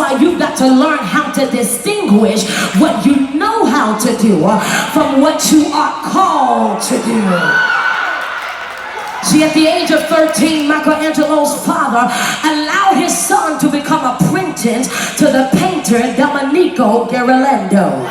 why you've got to learn how to distinguish what you know how to do from what you are called to do. See, at the age of 13, Michelangelo's father allowed his son to become apprenticed to the painter Domenico Ghirlandaio.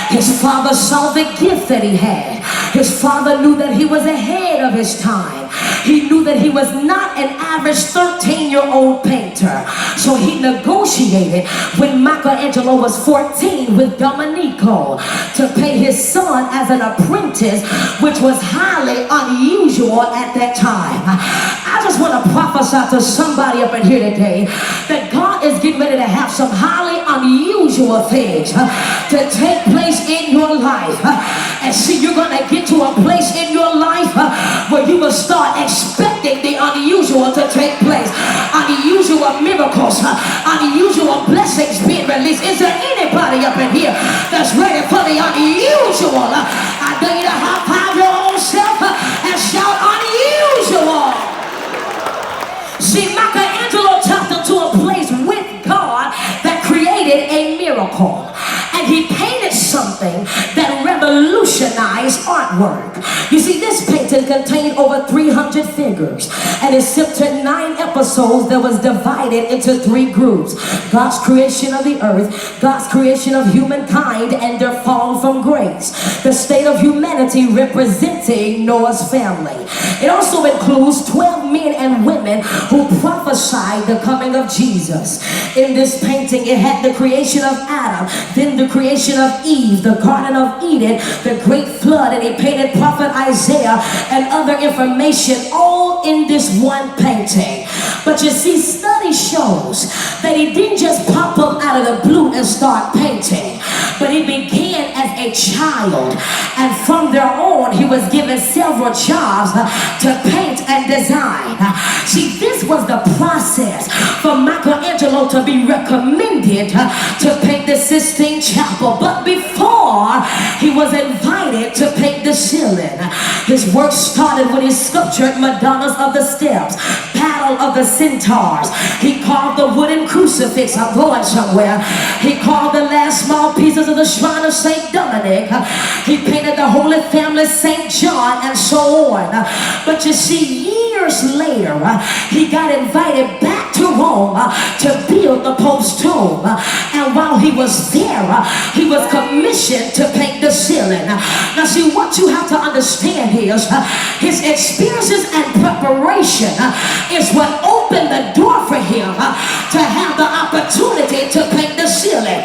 His father saw the gift that he had. His father knew that he was ahead of his time. He knew that he was not an average 13-year-old painter. So he negotiated when Michelangelo was 14 with Domenico to pay his son as an apprentice, which was highly unusual at that time. I just want to prophesy to somebody up in here today that God is getting ready to have some highly unusual things to take place in your life. And see, you're going to get to a place in your life where you will start expecting the unusual to take place. Unusual miracles, unusual blessings being released. Is there anybody up in here that's ready for the unusual? I dare you to high five your own self and shout unusual. See, Michelangelo tapped into a place with God that created a miracle. And he painted something that revolutionized artwork. You see, this painting contained over 300 figures, and it sipped to 9 episodes that was divided into 3 groups: God's creation of the earth, God's creation of humankind, and their fall from grace. The state of humanity representing Noah's family. It also includes 12 men and women who prophesied the coming of Jesus. In this painting, it had the creation of Adam, then the creation of Eve, the Garden of Eden, the great flood, and he painted Prophet Isaiah and other information all in this one painting. But you see, study shows that he didn't just pop up out of the blue and start painting, but he began as a child, and from there on he was given several jobs to paint and design. See, this was the process for Michelangelo to be recommended to paint the Sistine Chapel. But before he was invited to paint the ceiling, his work started when he sculptured Madonnas of the Steps, Battle of the Centaurs. He carved the wooden crucifix. I'm going somewhere. He carved the last small pieces of the shrine of Saint Dominic. He painted the Holy Family, Saint John, and so on. But you see, years later, he got invited back to Rome to build the Pope's tomb. And while he was there, he was commissioned to paint the ceiling. Now see, what you have to understand is his experiences and preparation is what opened the door for him to have the opportunity to paint the ceiling.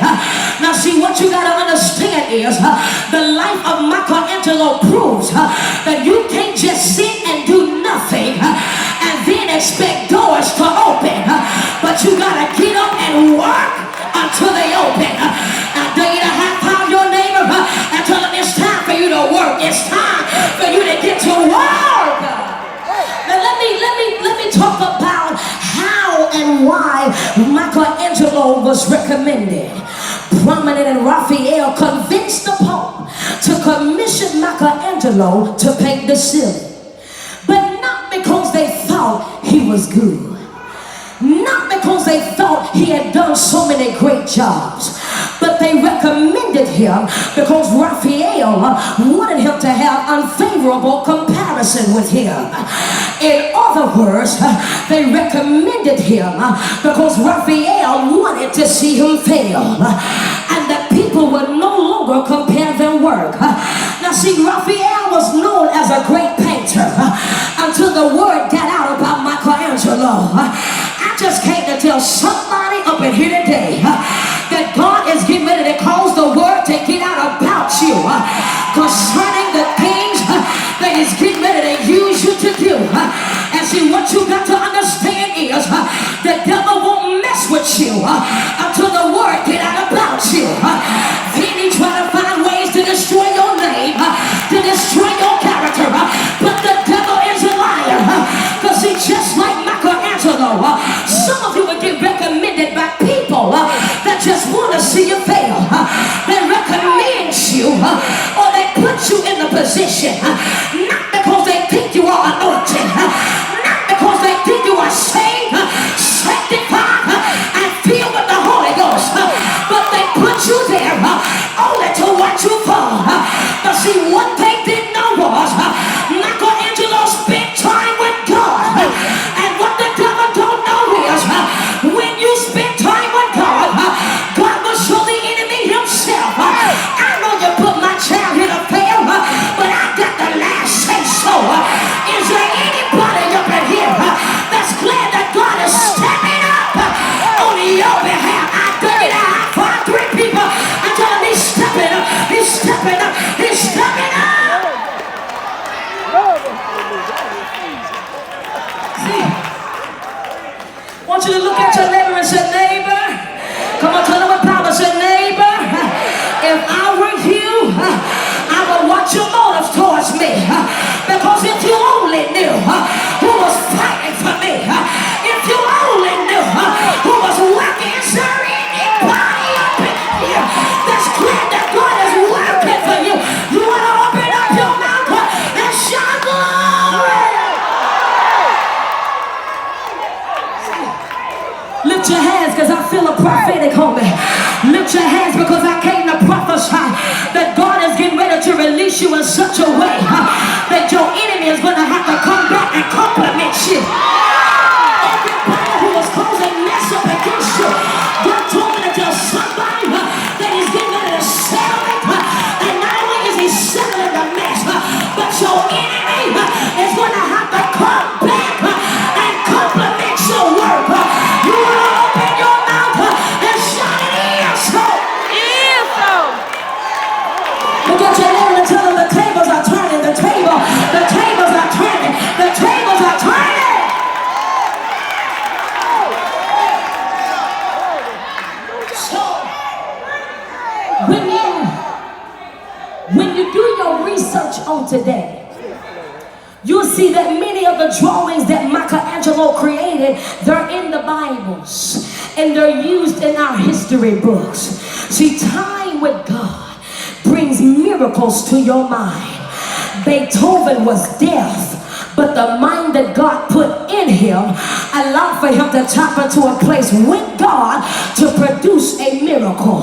Now see, what you got to understand is the life of Michelangelo proves that you can't just sit and do nothing and then expect doors to open, but you got to get up and work until they open. I dare you to high-five your neighbor and tell them it's time for you to work. It's time for you to get to work. Now let me talk about how and why Michelangelo was recommended. Prominent and Raphael convinced the Pope to commission Michelangelo to paint the ceiling, but not because they thought he was good, not because they thought he had done so many great jobs, but they recommended him because Raphael wanted him to have unfavorable comparison with him. In other words, they recommended him because Raphael wanted to see him fail, and that people would no longer compare their work. Now see, Raphael was known as a great painter until the word got out about Michelangelo. I just came to tell somebody up in here today that God is getting ready to cause the word to get out about you concerning the things that He's getting ready to use you to do. And see, what you got to understand is the devil won't mess with you until the word get out about you. Then he try to find ways to destroy your name, to destroy your character, but the devil is a liar. Because see, just like Michelangelo, some of you will get recommended by people that just want to see you fail. They recommend you or they put you in the position not because they think you are anointed, not because they think you are saved, sanctified, and filled with the Holy See, what they didn't know was Michelangelo spent time with God. And what the devil don't know is when you spend time with God, God will show the enemy himself. I know you put my child here to fail, but I got the last say so. Is there anybody up in here that's glad that God is stepping up on your behalf? I dug it out. I found 3 people. I tell them he's stepping up. He's stepping up. He's stepping up. See, I want you to look at your neighbor and say, neighbor. Come on, tell them what power. Say, neighbor. If I were you, I would watch your motives towards me. Because if you only knew who was fighting for me, if you only knew who was working, is there anybody up in here that's glad that God is working for you? You want to open up your mouth and shout glory. Lift your hands because I feel a prophetic on me. Lift your hands because I came to prophesy that God is getting ready to release you in such a way that your enemy is going to have to come back and compliment you. Everybody who was causing mess up against you, God told me to tell somebody that he's getting ready to settle it. And not only is he settling the mess, but your enemy is going to have to come back and compliment your work. You want to open your mouth and shout it is so. Is so. Look at your neighbor and tell them the tables are turning. The tables are turning. The tables are turning. So, when you do your research on today, you'll see that many of the drawings that Michelangelo created, they're in the Bibles and they're used in our history books. See, time with God brings miracles to your mind. Beethoven was deaf, but the mind that God put in him allowed for him to tap into a place with God to produce a miracle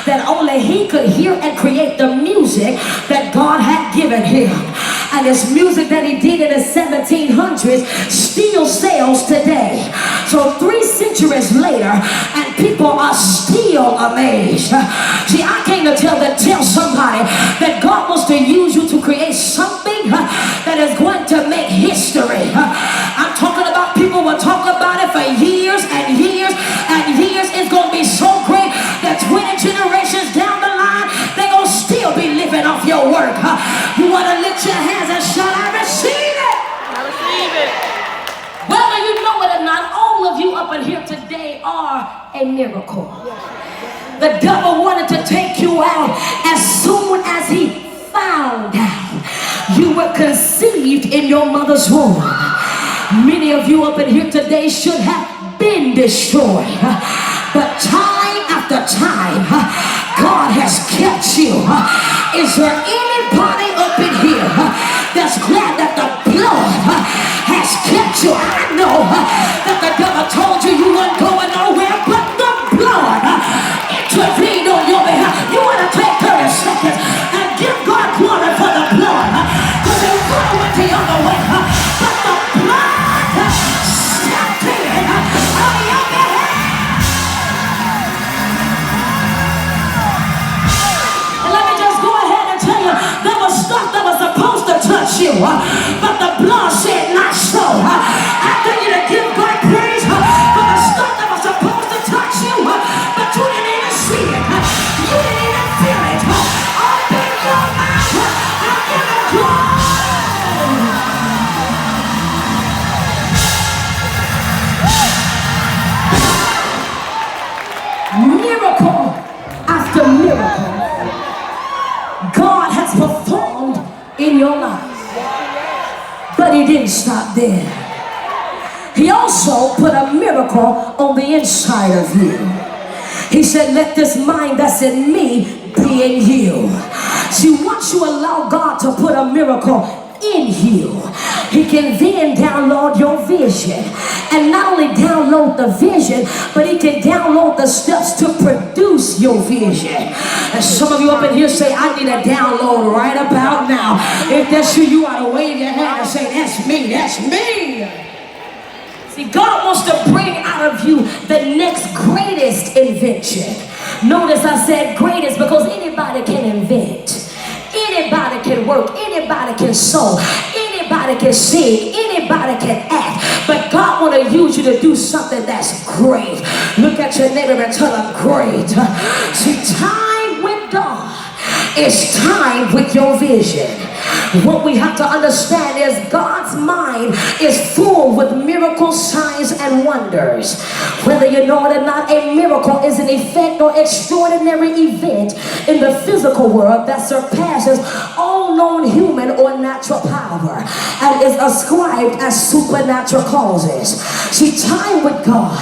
that only he could hear and create the music that God had given him. And this music that he did in the 1700s still sells today. So 3 centuries later, and people are still amazed. See, I came to tell somebody that God wants to use you to create something that is going to make history. I'm talking about people will talk about it for years and years and years. It's going to be so great that 20 generations down the line, they're going to still be living off your work. You want to lift your hands and shout, I receive it. I receive it. Whether you know it or not, all of you up in here today are a miracle. The devil wanted to take you out as soon as he found out you were conceived in your mother's womb. Many of you up in here today should have been destroyed. But time after time, God has kept you. Is there anybody up in here that's glad that the blood has kept you? I know that the devil told you you weren't going nowhere, but the blood intervened on your behalf. You want to take 30 seconds and give God glory for the blood. Because it could have went the other way, but the blood stepped in on your behalf. And let me just go ahead and tell you, there was stuff that was supposed to touch you, but the blood said not so. I tell you to give God praise for the stuff that was supposed to touch you, but you didn't even see it. You didn't even feel it. Open your mouth and give it glory. Miracle after miracle, God has performed in your life. But he didn't stop there. He also put a miracle on the inside of you. He said, let this mind that's in me be in you. See, once you allow God to put a miracle in you, He can then download your vision. And not only download the vision, but he can download the steps to produce your vision. And some of you up in here say, I need a download right about now. If that's you ought to wave your hand and say, that's me, that's me. See, God wants to bring out of you the next greatest invention. Notice I said greatest because anybody can invent. Anybody can work. Anybody can sew. Anybody can sing. Anybody can act. But God want to use you to do something that's great. Look at your neighbor and tell them, great. See, time with God is time with your vision. What we have to understand is God's mind is full with miracles, signs, and wonders. Whether you know it or not, a miracle is an effect or extraordinary event in the physical world that surpasses all known human or natural power and is ascribed as supernatural causes. See, time with God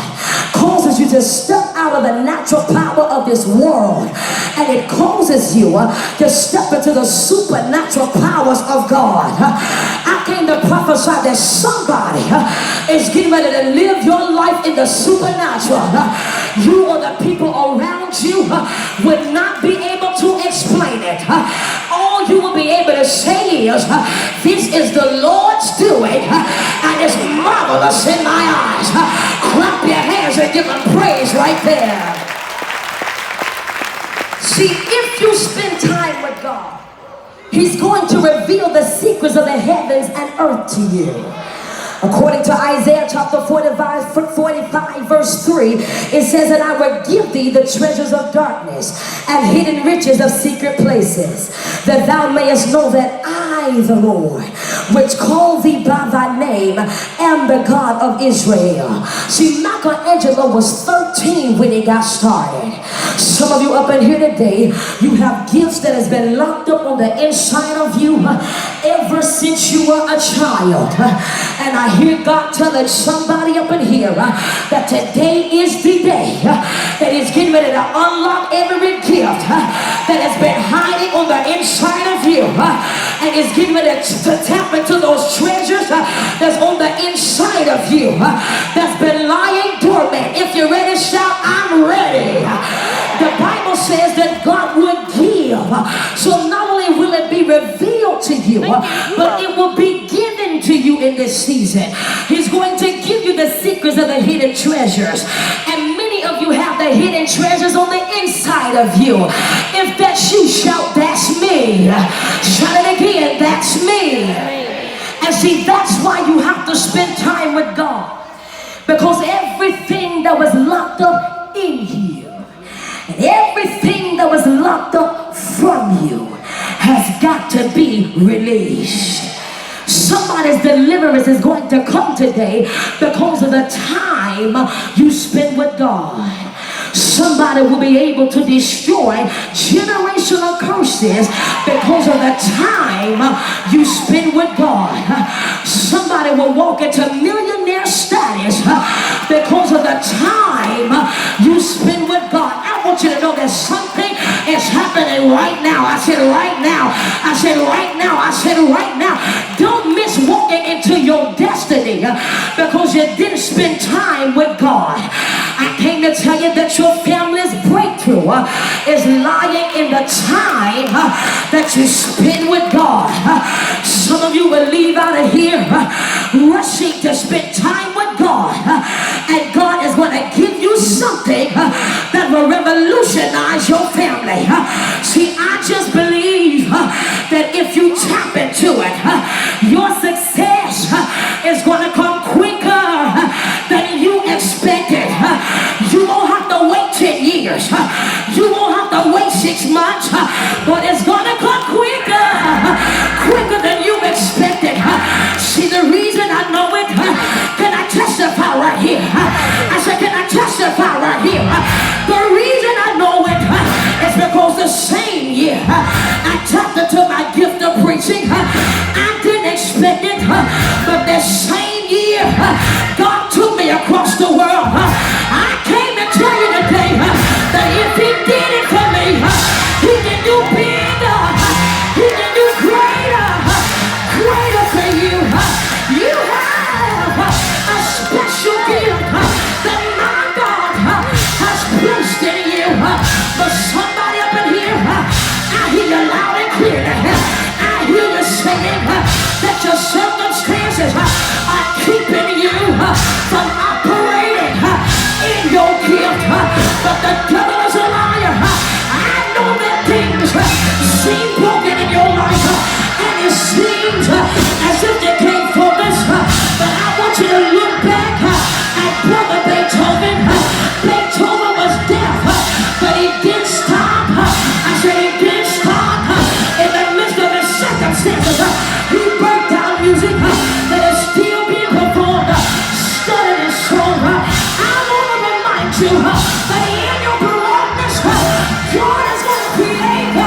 causes you to step out of the natural power of this world, and it causes you to step into the supernatural powers of God. I came to prophesy that somebody is getting ready to live your life in the supernatural. You or the people around you would not be able to explain it. All you will be able to say is, this is the Lord's doing, and it's marvelous in my eyes. Clap your hands and give him praise right there. See, if you spend time with God, he's going to reveal the secrets of the heavens and earth to you. According to Isaiah chapter 45 verse 3, it says, and I will give thee the treasures of darkness and hidden riches of secret places, that thou mayest know that I, the Lord, which called thee by thy name, am the God of Israel. See, Michelangelo was 13 when he got started. Some of you up in here today, you have gifts that has been locked up on the inside of you ever since you were a child. And I hear God telling somebody up in here that today is the day that he's getting ready to unlock every gift that has been hiding on the inside of you, and is getting ready to tap into those treasures that's on the inside of you that's been lying dormant. If you're ready, shout, I'm ready. The Bible says that God would give. So not only will it be revealed to you, but it will be given to you in this season. He's going to give you the secrets of the hidden treasures. And many of you have the hidden treasures on the inside of you. If that's you, shout, that's me. Shout it again, that's me. And see, that's why you have to spend time with God. Because everything that was locked up in you, and everything that was locked up from you has got to be released. Somebody's deliverance is going to come today because of the time you spend with God. Somebody will be able to destroy generational curses because of the time you spend with God. Somebody will walk into millionaire status because of the time you spend with God. I want you to know that something is happening right now. I said right now. I said right now. I said right now. Don't miss walking into your destiny because you didn't spend time with God. I came to tell you that your family's breakthrough is lying in the time that you spend with God. Some of you will leave out of here rushing to spend time with God, and God is going to give you something that will revolutionize your family. See, I just believe that if you tap into it, your success is going to come quicker than you expected. You won't have to wait 10 years. You won't have to wait 6 months, but it's going to come quicker than you expected. See, the reason I know it, can I testify right here? I said, can I testify right here? The reason I know it is because the same year I tapped into my gift of preaching, I didn't expect it, but the same year God took me across the world. I came to tell you today that if he did it for me, he can do bigger. But somebody up in here, I hear you loud and clear. I hear you saying that your circumstances are keeping you from operating in your gift. But the devil is a liar. I know that things seem broken in your life, and it seems as if they can't focus. But I want you to look back at Brother Beethoven. Beethoven was deaf, but he didn't stop. I said he didn't stop. In the midst of his circumstances, he break down music that is still being performed, studied and strong. I want to remind you that in your brokenness, God is going to create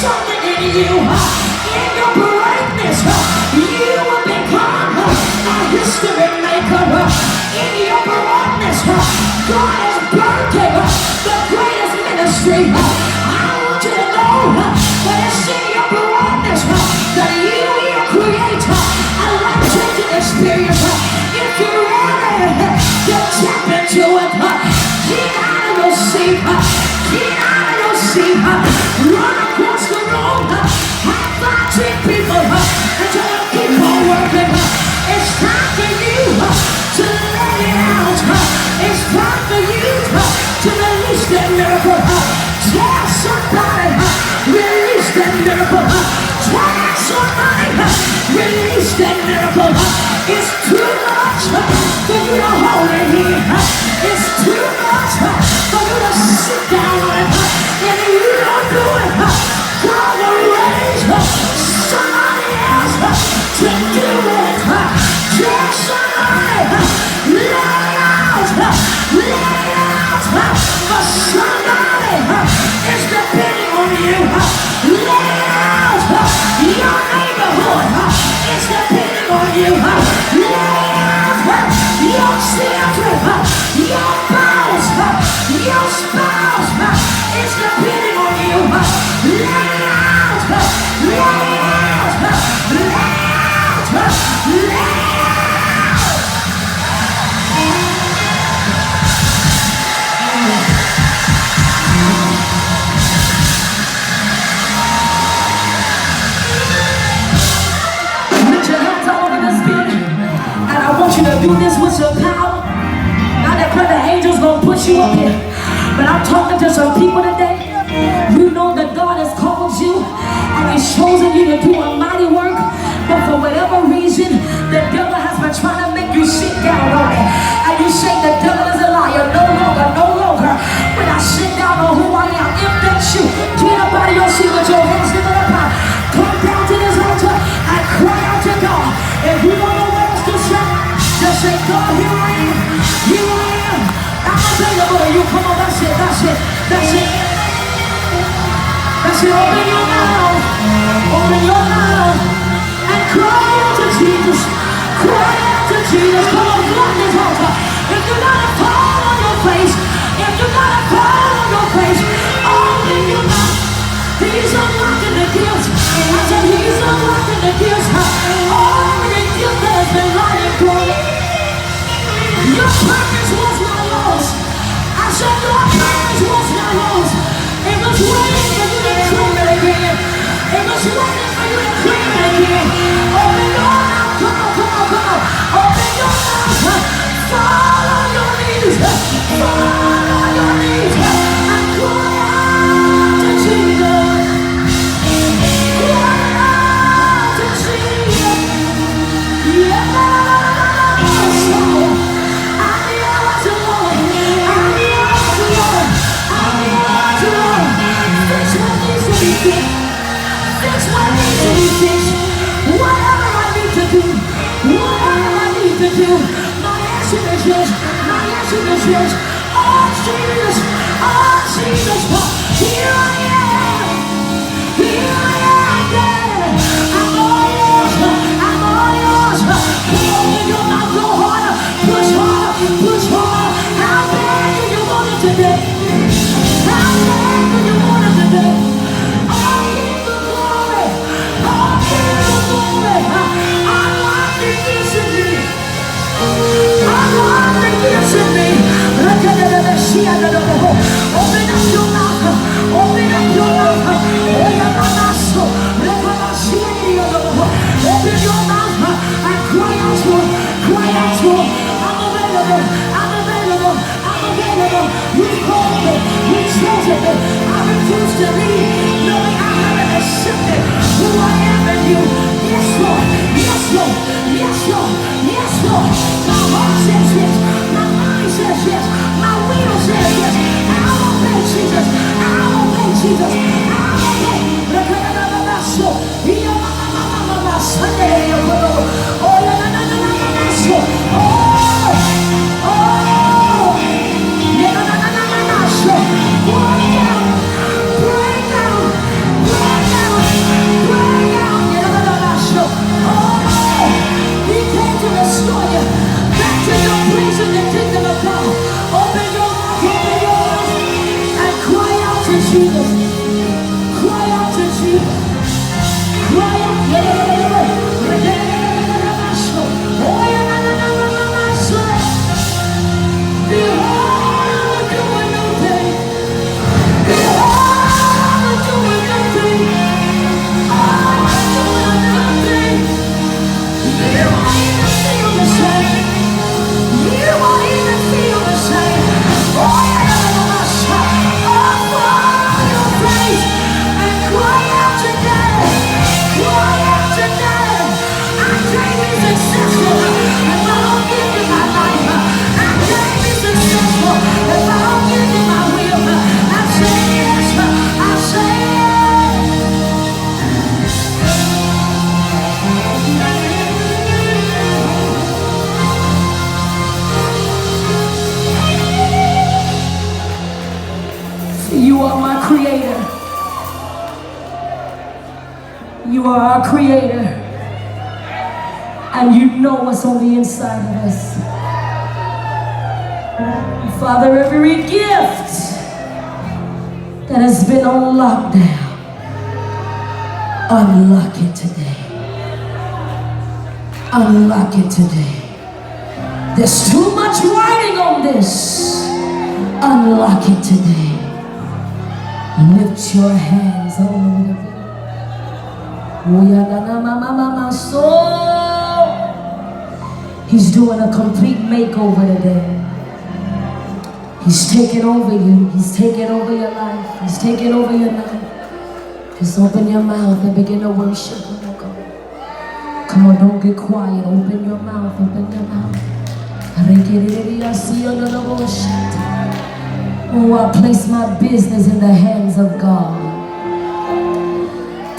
something in you. In your brokenness, you will become a history maker. In your brokenness, God is birthing the greatest ministry. I want you to know that it's in your brokenness that you will create a life-changing experience. If you're ready to tap into it, get out of your seat, get out of your seat, run across the room, high five 10 people, and tell them keep on working. It's time for you to let it out. It's time for you to release that miracle. Tell somebody, release that miracle. Tell somebody, release that miracle. It's too much for you to hold it here. It's too much for you to sit down on it. And if you don't do it, God will raise somebody else to do it. Tell somebody, lay it out, lay it out. For somebody is depending on you. Lay it out. Your neighborhood is depending on you. Lay it out. Your children, your spouse is depending on you. Lay it out. Lay it out. Lay it out. Lay it out. You to do this with your power. I declare the angels gonna put you up here. But I'm talking to some people today. You know that God has called you and He's chosen you to do a mighty work. But for whatever reason, the devil has been trying to make you sit down on it. And you say the devil is a liar. No longer, no longer. When I sit down on who I am, if that's you, get up out of your seat with your hands lifted up high. Come down to this altar and cry out to God. If you don't know what else to say, just say, God, here I am. Here I am. I'm available to you. Come on, that's it, that's it, that's it. That's it. Open your mouth. Open your mouth. And cry out to Jesus. Cry out to Jesus. Come on, flood this altar. If you gotta fall on your face, if you gotta fall on your face, open your mouth. He's unlocking the gifts. I said He's unlocking the gifts. All the gift that has been lying for you. Your purpose was not lost. I said your purpose was not lost. It was waiting for you to claim it again. It was waiting for you to claim it again. Open your mouth. Come on, come on, come on. Open your mouth. Fall on your knees. Fall on your knees. And cry out to Jesus. Cry out to Jesus. Yeah. Whatever I need to do, whatever I need to do, my answer is yes, my answer is yes. Oh Jesus, here I am, Daddy. I'm all yours, I'm all yours. Open your mouth, go harder, push harder, push harder. How bad do you want it today? How bad do you want it today? All give the glory, all give the glory. I want the gifts in me. I want the gifts in me. Jesus. Jesus, cry out to Jesus, cry out, behold, doing new thing, behold, doing new thing, oh, doing new thing. You won't even feel the same, you won't even feel the same. Oh, you are my creator. You are our creator. And you know what's on the inside of us. Father, every gift that has been on lockdown, unlock it today. Unlock it today. There's too much writing on this. Unlock it today. Lift your hands all over. He's doing a complete makeover today. He's taking over you. He's taking over your life. He's taking over your life. Just open your mouth and begin to worship. Come on, don't get quiet. Open your mouth. Open your mouth. Oh, I place my business in the hands of God.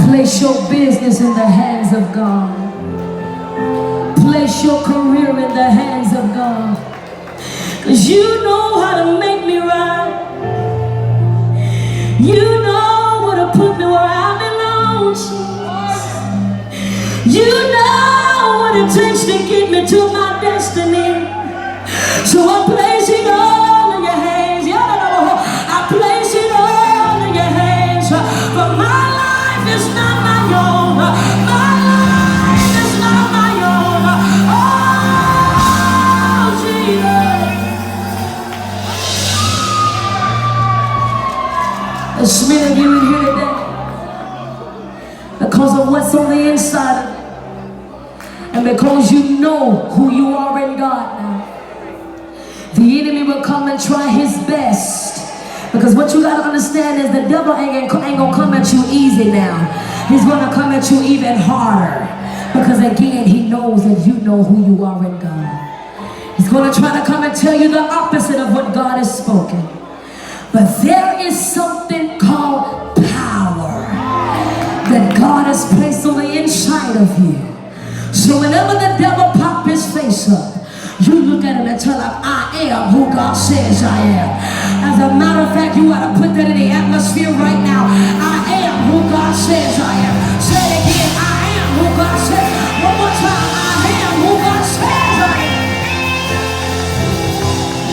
Place your business in the hands of God. Place your career in the hands of God. Cause you know how to make me right. You know how to put me where I belong, Jesus. You know what it takes to get me to my destiny. So I place it all in your hands. I place it all in your hands. For my life is not my own. My life is not my own. Oh, Jesus. There's many of you in here today because of what's on the inside of you. And because you know who you are in God now. The enemy will come and try his best. Because what you gotta understand is the devil ain't gonna come at you easy now. He's gonna come at you even harder. Because again, he knows that you know who you are in God. He's gonna try to come and tell you the opposite of what God has spoken. But there is something called power that God has placed on the inside of you. So whenever the devil pops his face up, you look at him and tell him, I am who God says I am. As a matter of fact, you ought to put that in the atmosphere right now. I am who God says I am. Say it again, I am who God says. One more time, I am who God says I am.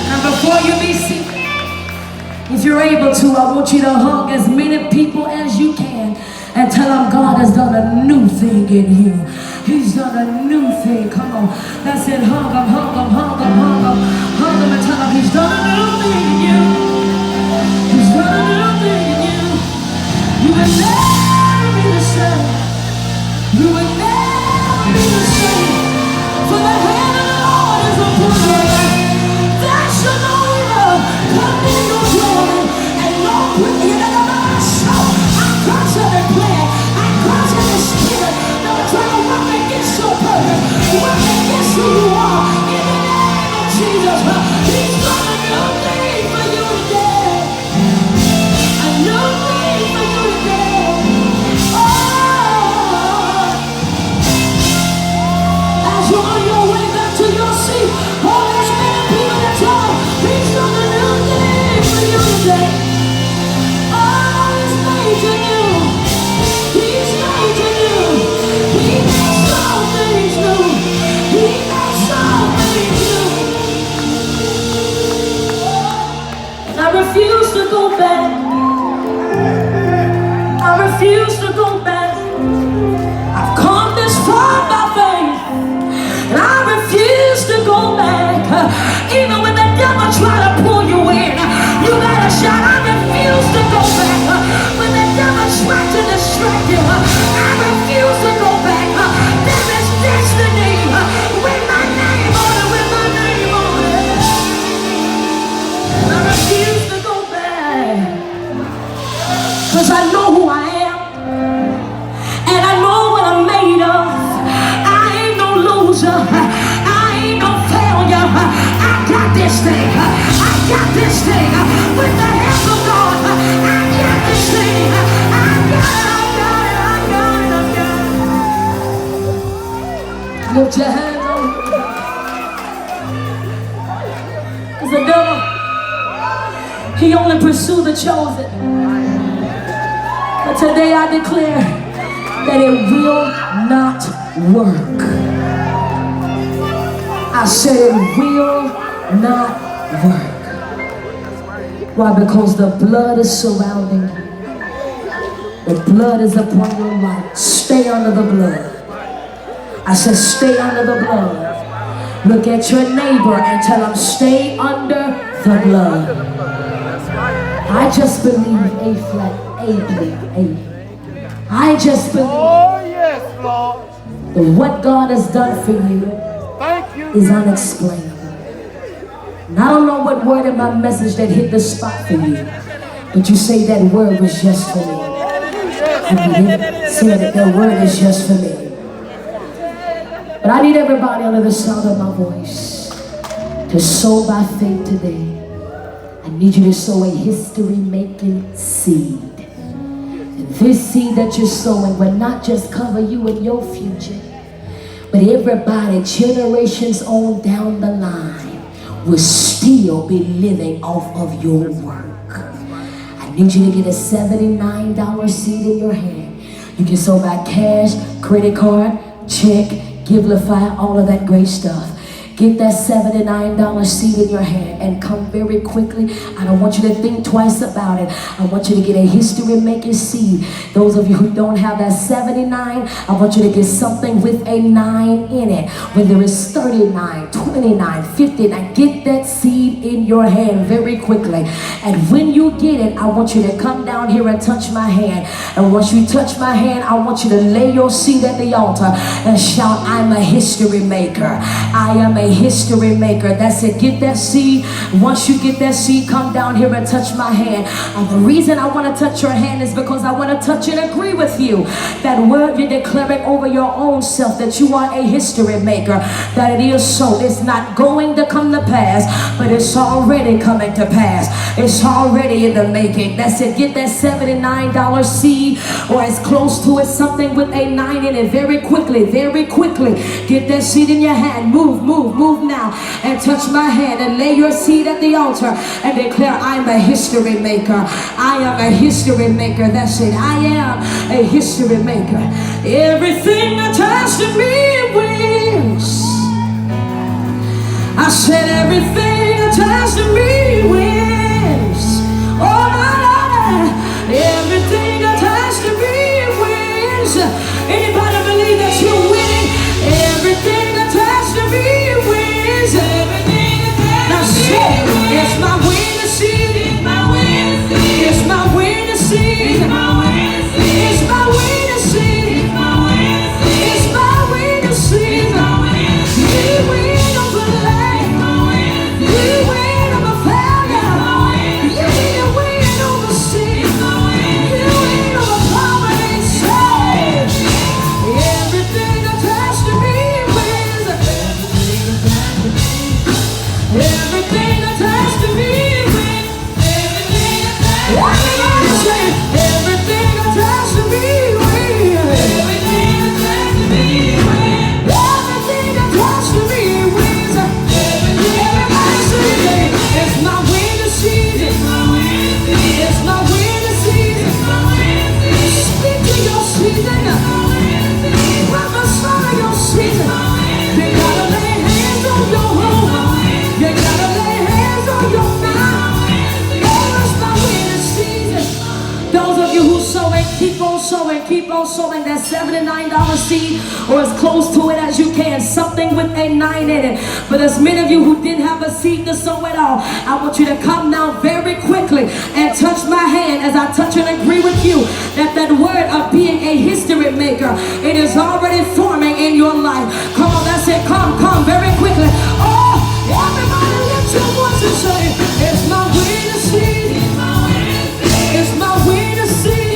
And before you be seated, if you're able to, I want you to hug as many people as you can and tell them God has done a new thing in you. He's done a new thing. Come on. That's it. Hug him, hug him, hug him, hug him. Hug him and tell him he's done a new thing in you. He's done a new thing in you. You will never be the same. You will never be the same. For the hand of the Lord is upon your life. That shall no evil come in your dwelling. And Lord, bring you to the show. I cross every plan. I cross every spirit. Don't try to work against your purpose. Work against who you are. In the name of Jesus, he's done a new thing for you today. Because I know who I am. And I know what I'm made of. I ain't no loser. I ain't no failure. I got this thing. I got this thing. With the help of God, I got this thing. I got it. Lift your hands on. Because the devil, he only pursues the chosen. But today I declare that it will not work. I said it will not work. Why? Because the blood is surrounding you. The blood is upon your life. Stay under the blood. I said stay under the blood. Look at your neighbor and tell him stay under the blood. I just believe A flat, A believe A. I just believe that what God has done for you is unexplainable. And I don't know what word in my message that hit the spot for you, but you say that word was just for me. And you didn't say that word is just for me. But I need everybody under the sound of my voice to sow by faith today. I need you to sow a history-making seed. And this seed that you're sowing will not just cover you and your future, but everybody generations on down the line will still be living off of your work. I need you to get a $79 seed in your hand. You can sow by cash, credit card, check, Givelify, all of that great stuff. Get that $79 seed in your hand and come very quickly. I don't want you to think twice about it. I want you to get a history-making seed. Those of you who don't have that 79, I want you to get something with a 9 in it. When there is 39, 29, 59, get that seed in your hand very quickly. And when you get it, I want you to come down here and touch my hand. And once you touch my hand, I want you to lay your seed at the altar and shout, I'm a history maker. I am a history maker. That's it. Get that seed. Once you get that seed, come down here and touch my hand. And the reason I want to touch your hand is because I want to touch and agree with you. That word you're declaring over your own self, that you are a history maker, that it is so. It's not going to come to pass, but it's already coming to pass. It's already in the making. That's it. Get that $79 seed or as close to it, something with a 9 in it. Very quickly, very quickly. Get that seed in your hand. Move now and touch my hand and lay your seed at the altar and declare, I'm a history maker. I am a history maker. That's it. I am a history maker. Everything attached to me wins. I said everything attached to me wins. Oh my Lord, everything attached to me wins. Anybody believe that you're winning? Everything attached to me wins. Now say, it's my winning season. It's my winning season. It's my winning season. It's my winning season. It's my winning season. You win over life. You win over failure. You win over sin. You win over poverty. Say, everything attached to me wins. Everything attached to me wins. Everybody say, everything attached to me wins. Everything attached to me wins. Everything attached to me wins. Everybody say, it's my winning season. It's my winning season. Speak to your season. Prophesy your season. You gotta lay hands on your home. You gotta lay hands on your mind. Oh, it's my winning season. Those of you who sowing, keep on sowing, keep on sowing that $79 seed or as close to it as you can, something with a 9 in it. But as many of you who didn't have a seed to sow at all, I want you to come now very quickly and touch my hand as I touch and agree with you that that word of being a history maker, it is already forming in your life. Come on, that's it. Come very quickly. Oh, everybody lift your voice and say, it's my winning season. It's my winning season.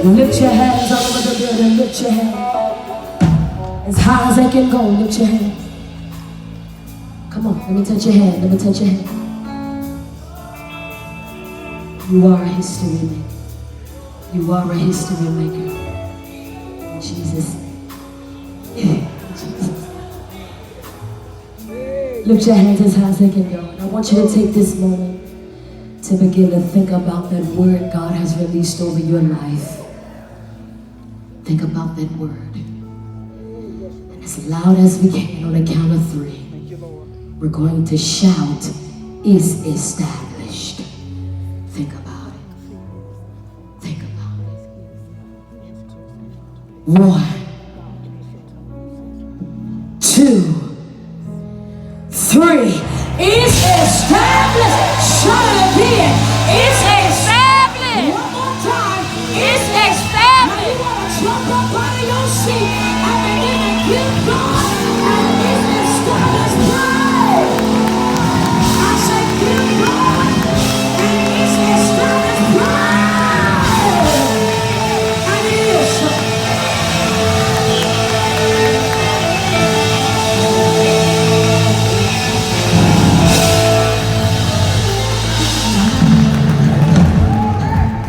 Lift your hands all over the building. Lift your hands as high as they can go. Lift your hands. Come on, let me touch your hand. Let me touch your hand. You are a history maker. You are a history maker. In Jesus' name. Jesus. Lift your hands as high as they can go. And I want you to take this moment to begin to think about that word God has released over your life. Think about that word. And as loud as we can on the count of 3, we're going to shout, "Is established." Think about it. Think about it. 1, 2, 3. It's established. Shout it again. It's established. One more time. It's established. Now you want to jump up out of your seat.